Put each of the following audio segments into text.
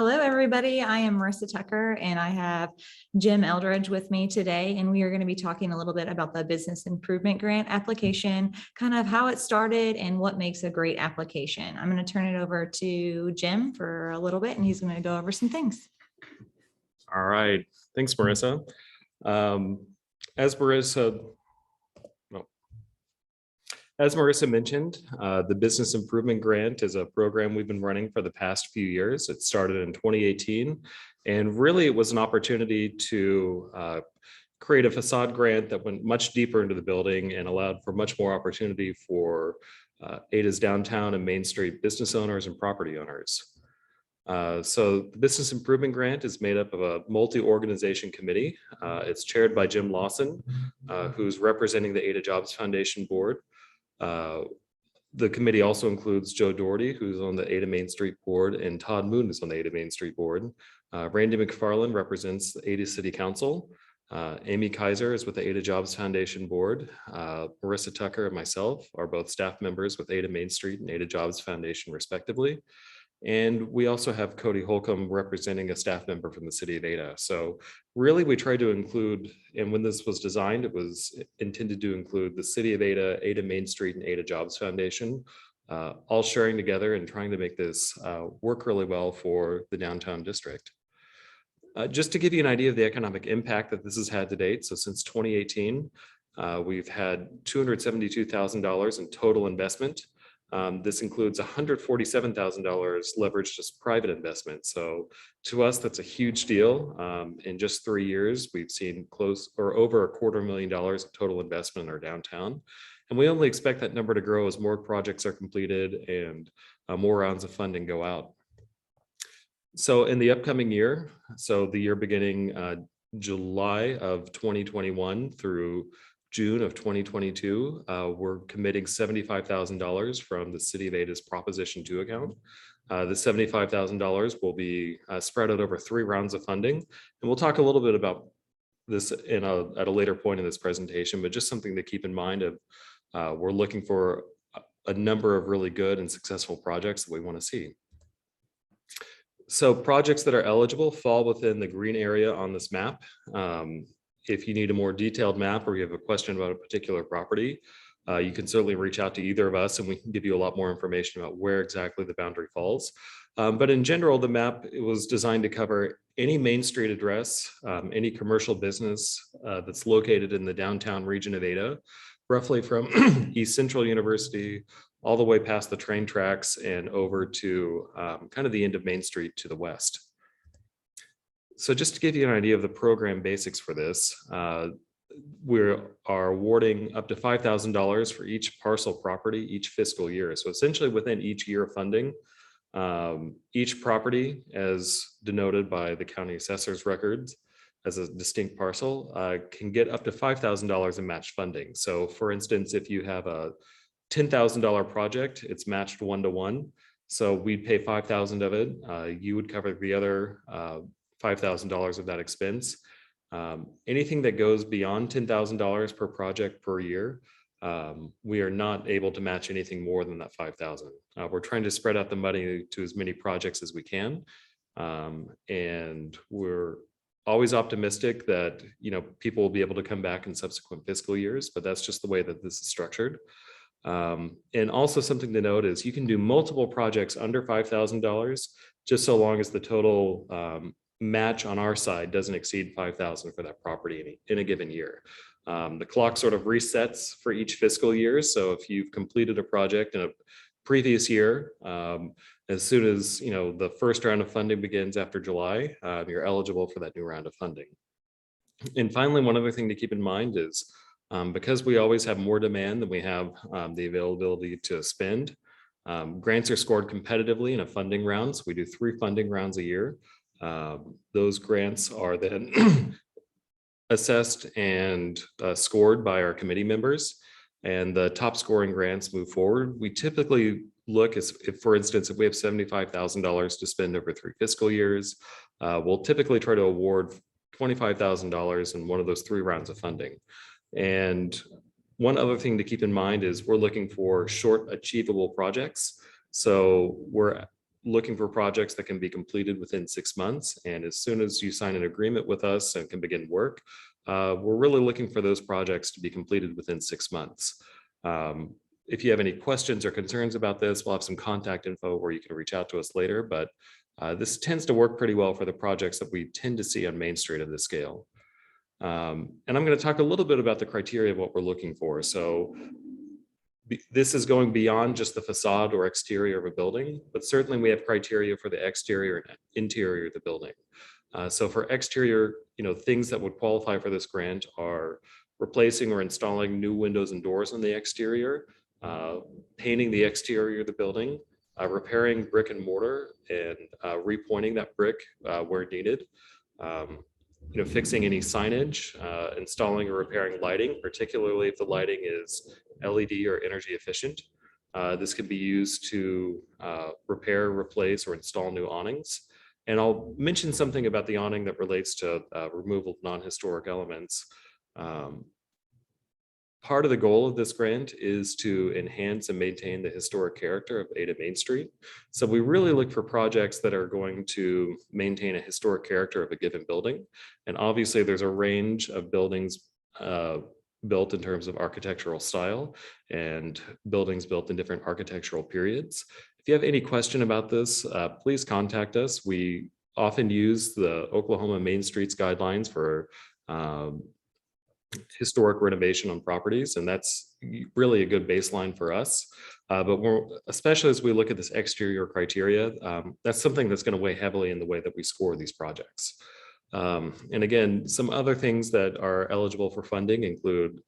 Hello, everybody. I am Marissa Tucker, and I have Jim Eldridge with me today, and we are going to be talking a little bit about the Business Improvement Grant application, kind of how it started and what makes a great application. I'm going to turn it over to Jim for a little bit, and he's going to go over some things. All right. Thanks, Marissa. As Marissa mentioned, the Business Improvement Grant is a program we've been running for the past few years. It started in 2018, and really it was an opportunity to create a facade grant that went much deeper into the building and allowed for much more opportunity for Ada's downtown and Main Street business owners and property owners. So the Business Improvement Grant is made up of a multi-organization committee. It's chaired by Jim Lawson, who's representing the Ada Jobs Foundation board. The committee also includes Joe Doherty, who's on the Ada Main Street board, and Todd Moon is on the Ada Main Street board. Randy McFarland represents the Ada City Council. Amy Kaiser is with the Ada Jobs Foundation board. Marissa Tucker and myself are both staff members with Ada Main Street and Ada Jobs Foundation respectively. And we also have Cody Holcomb representing a staff member from the city of Ada. So really we tried to include, and when this was designed, it was intended to include the city of Ada, Ada Main Street, and Ada Jobs Foundation, all sharing together and trying to make this work really well for the downtown district. Just to give you an idea of the economic impact that this has had to date. So since 2018, we've had $272,000 in total investment. This includes $147,000 leveraged as private investment. So to us, that's a huge deal. In just 3 years, we've seen close or over $250,000 of total investment in our downtown. And we only expect that number to grow as more projects are completed and more rounds of funding go out. So in the upcoming year, so the year beginning July of 2021 through June of 2022, we're committing $75,000 from the City of Ada's Proposition 2 account. The $75,000 will be spread out over 3 rounds of funding. And we'll talk a little bit about this at a later point in this presentation, but just something to keep in mind of we're looking for a number of really good and successful projects that we want to see. So projects that are eligible fall within the green area on this map. If you need a more detailed map or you have a question about a particular property, you can certainly reach out to either of us and we can give you a lot more information about where exactly the boundary falls. But in general, the map it was designed to cover any Main Street address, any commercial business that's located in the downtown region of Ada, roughly from East Central University all the way past the train tracks and over to kind of the end of Main Street to the west. So just to give you an idea of the program basics for this, we are awarding up to $5,000 for each parcel property each fiscal year. So essentially within each year of funding, each property as denoted by the county assessor's records as a distinct parcel can get up to $5,000 in matched funding. So for instance, if you have a $10,000 project, it's matched 1-to-1. So we'd pay $5,000 of it. You would cover the other $5,000 of that expense. Anything that goes beyond $10,000 per project per year, we are not able to match anything more than that $5,000. We're trying to spread out the money to as many projects as we can. And we're always optimistic that people will be able to come back in subsequent fiscal years, but that's just the way that this is structured. And also something to note is you can do multiple projects under $5,000 just so long as the total match on our side doesn't exceed $5,000 for that property in a given year. The clock sort of resets for each fiscal year. So if you've completed a project in a previous year, as soon as the first round of funding begins after July, you're eligible for that new round of funding. And finally, one other thing to keep in mind is because we always have more demand than we have the availability to spend, grants are scored competitively in a funding round. So we do 3 funding rounds a year. Those grants are then assessed and scored by our committee members, and the top scoring grants move forward. We typically look as if, for instance, if we have $75,000 to spend over 3 fiscal years, we'll typically try to award $25,000 in one of those 3 rounds of funding. And one other thing to keep in mind is we're looking for short achievable projects. So we're looking for projects that can be completed within 6 months. And as soon as you sign an agreement with us and can begin work, we're really looking for those projects to be completed within 6 months. If you have any questions or concerns about this, we'll have some contact info where you can reach out to us later, but this tends to work pretty well for the projects that we tend to see on Main Street of this scale. And I'm going to talk a little bit about the criteria of what we're looking for. So this is going beyond just the facade or exterior of a building, but certainly we have criteria for the exterior and interior of the building. So for exterior, things that would qualify for this grant are replacing or installing new windows and doors on the exterior, painting the exterior of the building, repairing brick and mortar and repointing that brick where needed, fixing any signage, installing or repairing lighting, particularly if the lighting is LED or energy efficient. This can be used to repair, replace, or install new awnings. And I'll mention something about the awning that relates to removal of non-historic elements. Part of the goal of this grant is to enhance and maintain the historic character of Ada Main Street. So we really look for projects that are going to maintain a historic character of a given building. And obviously there's a range of buildings built in terms of architectural style and buildings built in different architectural periods. If you have any question about this, please contact us. We often use the Oklahoma Main Streets guidelines for historic renovation on properties, and that's really a good baseline for us. But especially as we look at this exterior criteria, that's something that's going to weigh heavily in the way that we score these projects. And again, some other things that are eligible for funding include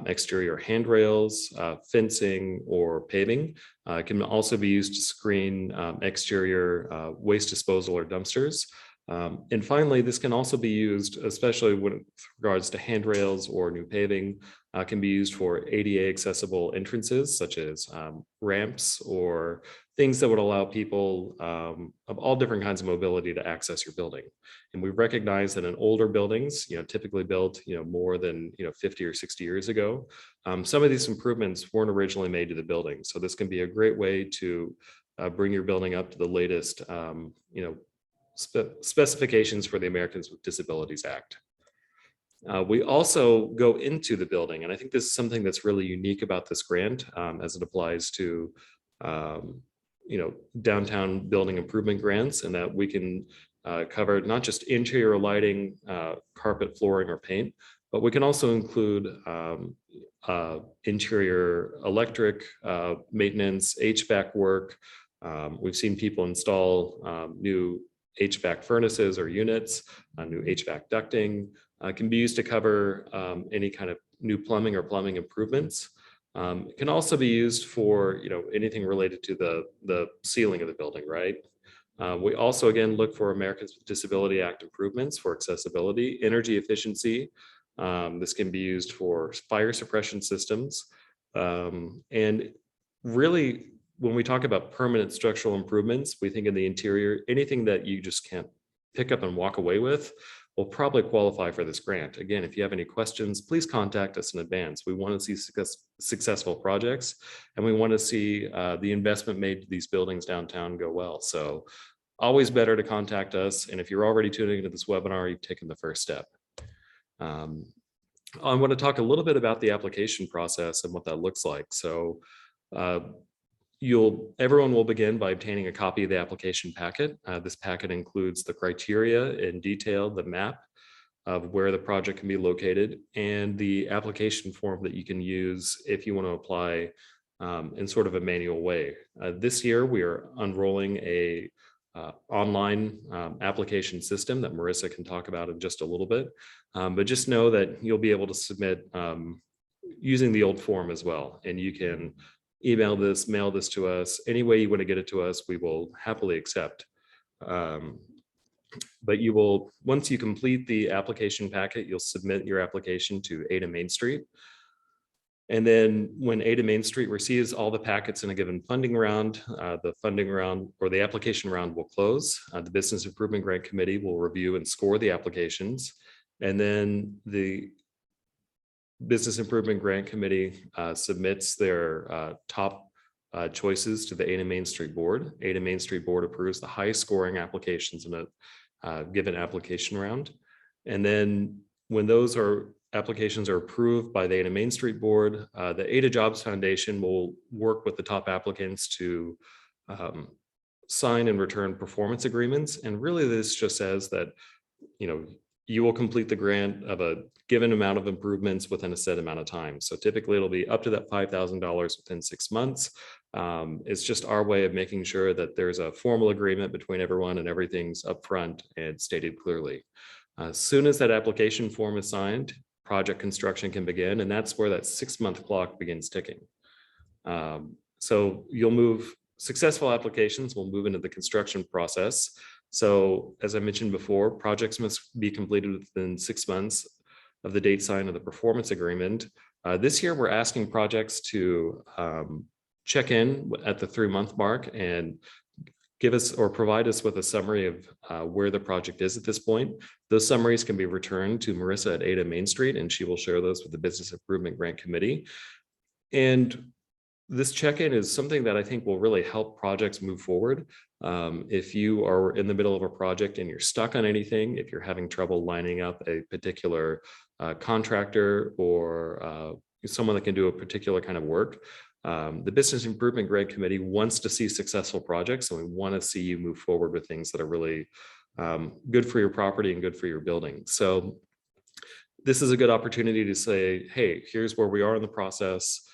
exterior handrails, fencing, or paving. It can also be used to screen exterior waste disposal or dumpsters. And finally, this can also be used, especially with regards to handrails or new paving, can be used for ADA accessible entrances, such as ramps or things that would allow people of all different kinds of mobility to access your building. And we recognize that in older buildings, typically built, more than 50 or 60 years ago, some of these improvements weren't originally made to the building. So this can be a great way to bring your building up to the latest, specifications for the Americans with Disabilities Act. We also go into the building, and I think this is something that's really unique about this grant as it applies to downtown building improvement grants, and that we can cover not just interior lighting, carpet, flooring, or paint, but we can also include interior electric maintenance, HVAC work. We've seen people install new HVAC furnaces or units, new HVAC ducting, can be used to cover any kind of new plumbing or plumbing improvements. It can also be used for anything related to the ceiling of the building, right? We also, again, look for Americans with Disability Act improvements for accessibility, energy efficiency. This can be used for fire suppression systems. And really, when we talk about permanent structural improvements, we think in the interior, anything that you just can't pick up and walk away with will probably qualify for this grant. Again, if you have any questions, please contact us in advance. We want to see successful projects, and we want to see the investment made to these buildings downtown go well. So always better to contact us. And if you're already tuning into this webinar, you've taken the first step. I want to talk a little bit about the application process and what that looks like. So everyone will begin by obtaining a copy of the application packet. This packet includes the criteria in detail, the map of where the project can be located, and the application form that you can use if you want to apply in sort of a manual way. This year, we are unrolling a online application system that Marissa can talk about in just a little bit, but just know that you'll be able to submit using the old form as well, and you can email this, mail this to us. Any way you want to get it to us, we will happily accept. But you will, once you complete the application packet, you'll submit your application to Ada Main Street. And then when Ada Main Street receives all the packets in a given funding round, the funding round or the application round will close. The Business Improvement Grant Committee will review and score the applications. And then the Business Improvement Grant Committee submits their top choices to the Ada Main Street Board. Ada Main Street Board approves the highest scoring applications in a given application round. And then when those applications are approved by the Ada Main Street Board, the Ada Jobs Foundation will work with the top applicants to sign and return performance agreements. And really this just says that, you will complete the grant of a given amount of improvements within a set amount of time. So typically it'll be up to that $5,000 within 6 months. It's just our way of making sure that there's a formal agreement between everyone and everything's upfront and stated clearly. As soon as that application form is signed, project construction can begin, and that's where that 6-month clock begins ticking. So successful applications will move into the construction process. So as I mentioned before, projects must be completed within 6 months of the date signed of the performance agreement. This year, we're asking projects to check in at the 3-month mark and give us or provide us with a summary of where the project is at this point. Those summaries can be returned to Marissa at Ada Main Street, and she will share those with the Business Improvement Grant Committee. And this check-in is something that I think will really help projects move forward. If you are in the middle of a project and you're stuck on anything, if you're having trouble lining up a particular contractor or someone that can do a particular kind of work, the Business Improvement Grant Committee wants to see successful projects, and we want to see you move forward with things that are really good for your property and good for your building. So this is a good opportunity to say, hey, here's where we are in the process.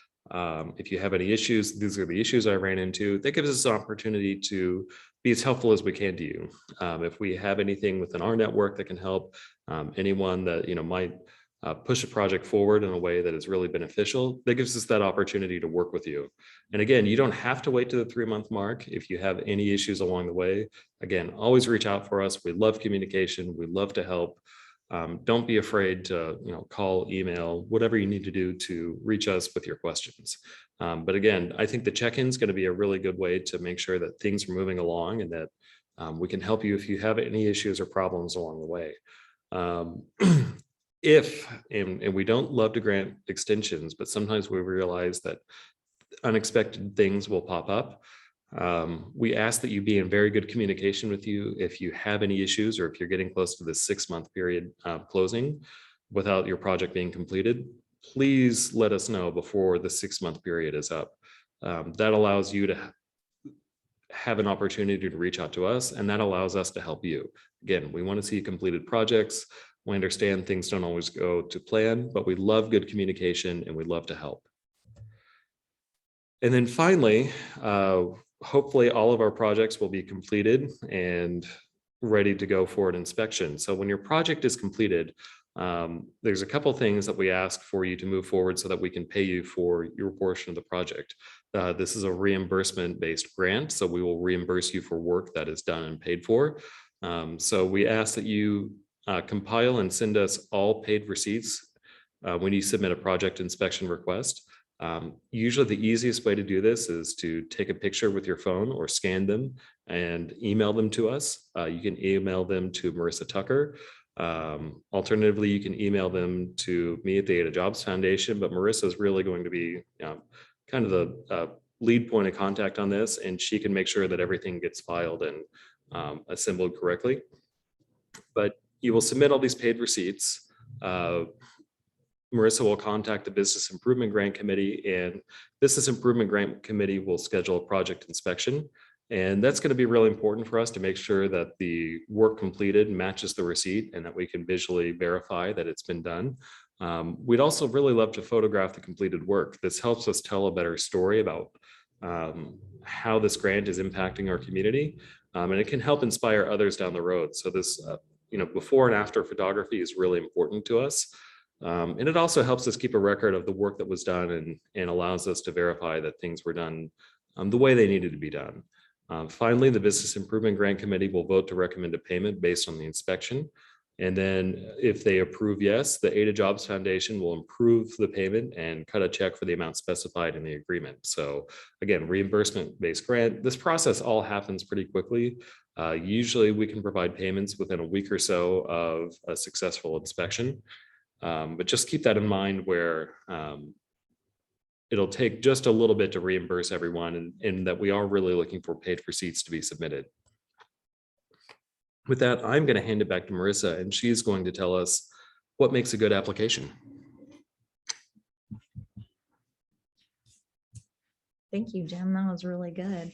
If you have any issues, these are the issues I ran into. That gives us an opportunity to be as helpful as we can to you. If we have anything within our network that can help anyone that might push a project forward in a way that is really beneficial, that gives us that opportunity to work with you. And again, you don't have to wait to the 3-month mark. If you have any issues along the way, again, always reach out for us. We love communication. We love to help. Don't be afraid to call, email, whatever you need to do to reach us with your questions. But again, I think the check-in is going to be a really good way to make sure that things are moving along and that we can help you if you have any issues or problems along the way. And we don't love to grant extensions, but sometimes we realize that unexpected things will pop up. We ask that you be in very good communication with you if you have any issues or if you're getting close to the 6-month period closing without your project being completed. Please let us know before the 6-month period is up. That allows you to have an opportunity to reach out to us, and that allows us to help you. Again, we want to see completed projects. We understand things don't always go to plan, but we love good communication and we love to help. And then finally, hopefully all of our projects will be completed and ready to go for an inspection. So when your project is completed, there's a couple things that we ask for you to move forward so that we can pay you for your portion of the project. This is a reimbursement-based grant, so we will reimburse you for work that is done and paid for. So we ask that you compile and send us all paid receipts when you submit a project inspection request. Usually the easiest way to do this is to take a picture with your phone or scan them and email them to us. You can email them to Marissa Tucker. Alternatively, you can email them to me at the Ada Jobs Foundation, but Marissa is really going to be kind of the lead point of contact on this, and she can make sure that everything gets filed and assembled correctly. But you will submit all these paid receipts. Marissa will contact the Business Improvement Grant Committee, and Business Improvement Grant Committee will schedule a project inspection. And that's going to be really important for us to make sure that the work completed matches the receipt and that we can visually verify that it's been done. We'd also really love to photograph the completed work. This helps us tell a better story about how this grant is impacting our community, and it can help inspire others down the road. So this, before and after photography is really important to us. And it also helps us keep a record of the work that was done and allows us to verify that things were done the way they needed to be done. Finally, the Business Improvement Grant Committee will vote to recommend a payment based on the inspection. And then if they approve yes, the Ada Jobs Foundation will approve the payment and cut a check for the amount specified in the agreement. So again, reimbursement-based grant. This process all happens pretty quickly. Usually we can provide payments within a week or so of a successful inspection. But just keep that in mind where it'll take just a little bit to reimburse everyone, and that we are really looking for paid for seats to be submitted. With that, I'm going to hand it back to Marissa, and she's going to tell us what makes a good application. Thank you, Jim. That was really good.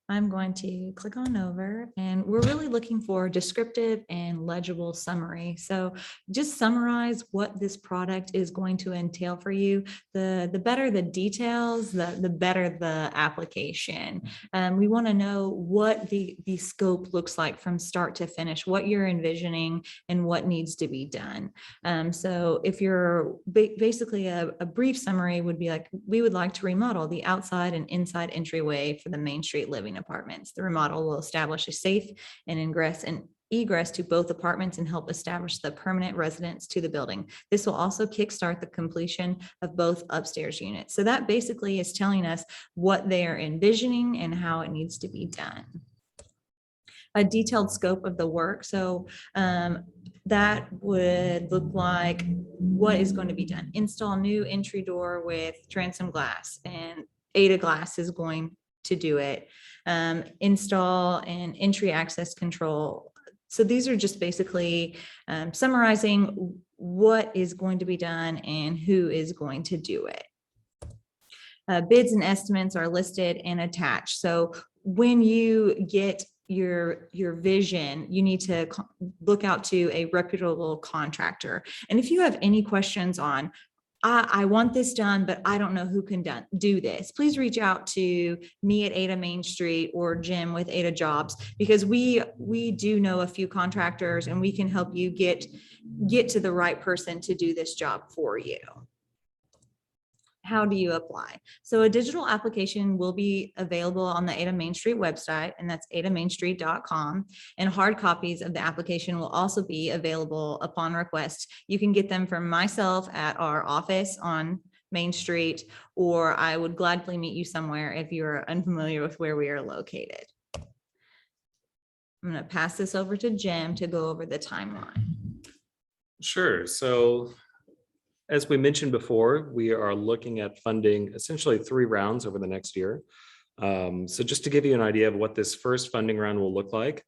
I'm going to click on over, and we're really looking for descriptive and legible summary. So just summarize what this product is going to entail for you. The better the details, the better the application. We want to know what the scope looks like from start to finish, what you're envisioning and what needs to be done. So if you're basically a brief summary would be like, we would like to remodel the outside and inside entryway for the Main Street living apartments. The remodel will establish a safe and ingress and egress to both apartments and help establish the permanent residents to the building. This will also kickstart the completion of both upstairs units. So that basically is telling us what they are envisioning and how it needs to be done. A detailed scope of the work. So that would look like what is going to be done. Install new entry door with transom glass, and Ada Glass is going to do it. Install an entry access control. So these are just basically summarizing what is going to be done and who is going to do it. Bids and estimates are listed and attached. So when you get your vision, you need to look out to a reputable contractor. And if you have any questions on, I want this done, but I don't know who can do this, please reach out to me at Ada Main Street or Jim with Ada Jobs, because we do know a few contractors and we can help you get to the right person to do this job for you. How do you apply? So a digital application will be available on the Ada Main Street website, and that's adamainstreet.com. And hard copies of the application will also be available upon request. You can get them from myself at our office on Main Street, or I would gladly meet you somewhere if you're unfamiliar with where we are located. I'm going to pass this over to Jim to go over the timeline. Sure. So as we mentioned before, we are looking at funding essentially 3 rounds over the next year. So just to give you an idea of what this first funding round will look like,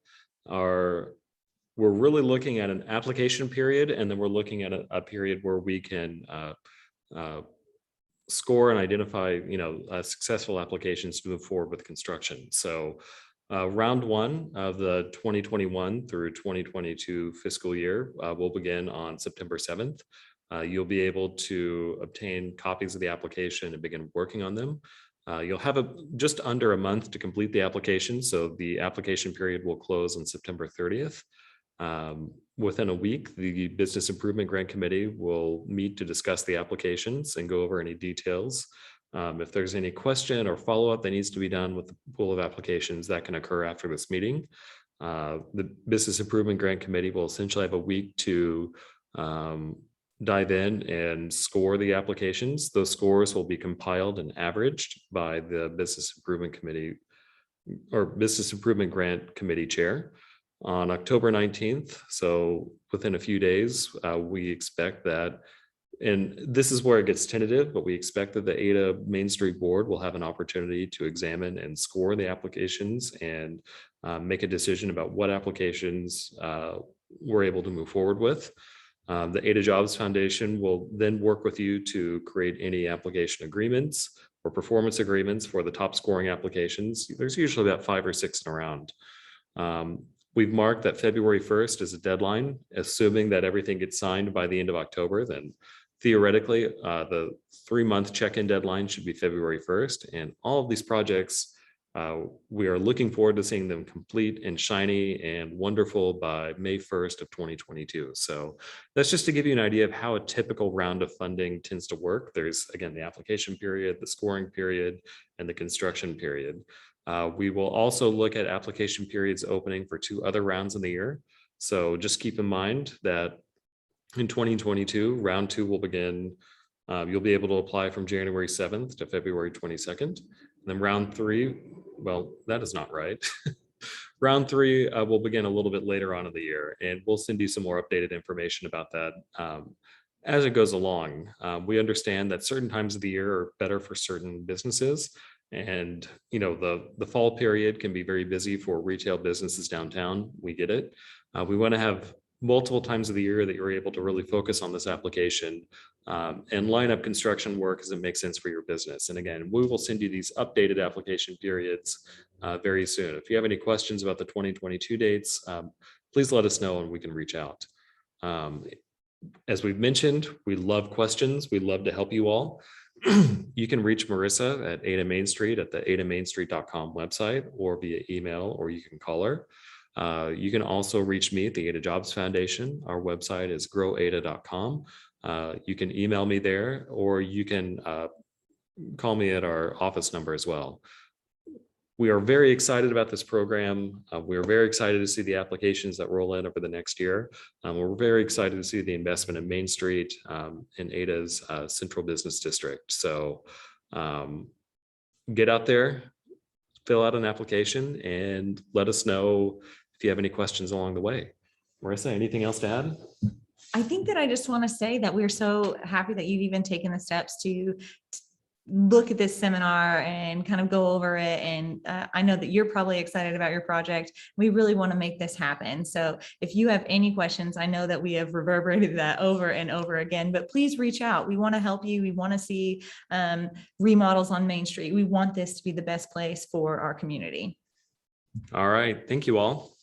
we're really looking at an application period, and then we're looking at a period where we can score and identify, successful applications to move forward with construction. So round 1 of the 2021 through 2022 fiscal year will begin on September 7th. You'll be able to obtain copies of the application and begin working on them. You'll have just under a month to complete the application. So the application period will close on September 30th. Within a week, the Business Improvement Grant Committee will meet to discuss the applications and go over any details. If there's any question or follow-up that needs to be done with the pool of applications, that can occur after this meeting. The Business Improvement Grant Committee will essentially have a week to dive in and score the applications. Those scores will be compiled and averaged by the Business Improvement Committee or Business Improvement Grant Committee Chair on October 19th. So within a few days, we expect that, and this is where it gets tentative, but we expect that the Ada Main Street Board will have an opportunity to examine and score the applications and make a decision about what applications we're able to move forward with. The Ada Jobs Foundation will then work with you to create any application agreements or performance agreements for the top scoring applications. There's usually about 5 or 6 in a round. We've marked that February 1st is a deadline, assuming that everything gets signed by the end of October. Then theoretically, the 3-month check-in deadline should be February 1st. And all of these projects, we are looking forward to seeing them complete and shiny and wonderful by May 1st of 2022. So that's just to give you an idea of how a typical round of funding tends to work. There's, again, the application period, the scoring period, and the construction period. We will also look at application periods opening for 2 other rounds in the year. So just keep in mind that in 2022, round 2 will begin. You'll be able to apply from January 7th to February 22nd. And then round 3, well, that is not right. Round 3 will begin a little bit later on in the year, and we'll send you some more updated information about that as it goes along. We understand that certain times of the year are better for certain businesses. And, the fall period can be very busy for retail businesses downtown. We get it. We want to have multiple times of the year that you're able to really focus on this application and line up construction work as it makes sense for your business. And again, we will send you these updated application periods very soon. If you have any questions about the 2022 dates, please let us know and we can reach out. As we've mentioned, we love questions. We love to help you all. You can reach Marissa at Ada Main Street at the adamainstreet.com website or via email, or you can call her. You can also reach me at the Ada Jobs Foundation. Our website is growada.com. You can email me there, or you can call me at our office number as well. We are very excited about this program. We are very excited to see the applications that roll in over the next year. We're very excited to see the investment in Main Street in Ada's Central Business District. So get out there, fill out an application, and let us know if you have any questions along the way. Marissa, anything else to add? I think that I just want to say that we're so happy that you've even taken the steps to look at this seminar and kind of go over it. And I know that you're probably excited about your project. We really want to make this happen. So if you have any questions, I know that we have reverberated that over and over again, but please reach out. We want to help you. We want to see remodels on Main Street. We want this to be the best place for our community. All right. Thank you all.